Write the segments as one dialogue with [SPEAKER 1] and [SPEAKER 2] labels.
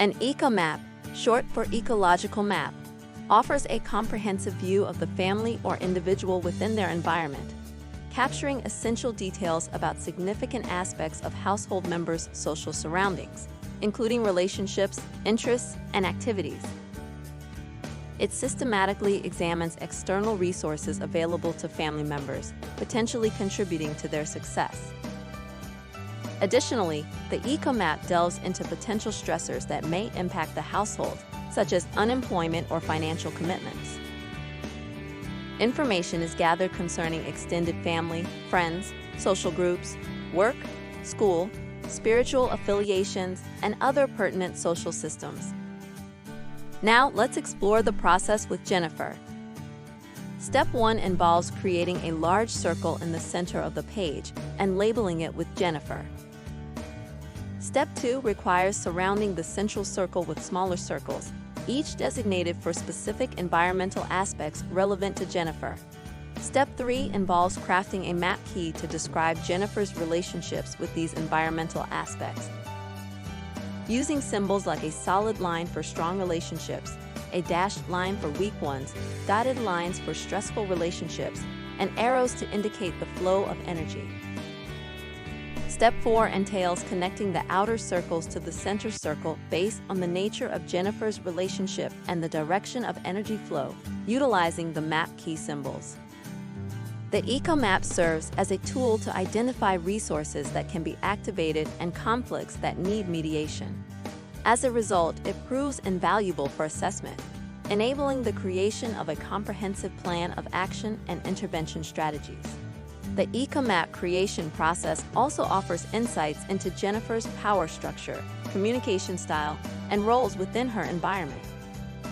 [SPEAKER 1] An Ecomap, short for ecological map, offers a comprehensive view of the family or individual within their environment, capturing essential details about significant aspects of household members' social surroundings, including relationships, interests, and activities. It systematically examines external resources available to family members, potentially contributing to their success. Additionally, the Ecomap delves into potential stressors that may impact the household, such as unemployment or financial commitments. Information is gathered concerning extended family, friends, social groups, work, school, spiritual affiliations, and other pertinent social systems. Now, let's explore the process with Jennifer. Step 1 involves creating a large circle in the center of the page and labeling it with Jennifer. Step 2 requires surrounding the central circle with smaller circles, each designated for specific environmental aspects relevant to Jennifer. Step 3 involves crafting a map key to describe Jennifer's relationships with these environmental aspects. Using symbols like a solid line for strong relationships, a dashed line for weak ones, dotted lines for stressful relationships, and arrows to indicate the flow of energy. Step 4 entails connecting the outer circles to the center circle based on the nature of Jennifer's relationship and the direction of energy flow, utilizing the map key symbols. The Ecomap serves as a tool to identify resources that can be activated and conflicts that need mediation. As a result, it proves invaluable for assessment, enabling the creation of a comprehensive plan of action and intervention strategies. The Ecomap creation process also offers insights into Jennifer's power structure, communication style, and roles within her environment.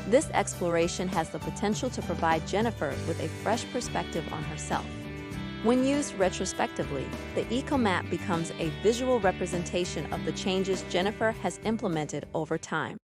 [SPEAKER 1] This exploration has the potential to provide Jennifer with a fresh perspective on herself. When used retrospectively, the Ecomap becomes a visual representation of the changes Jennifer has implemented over time.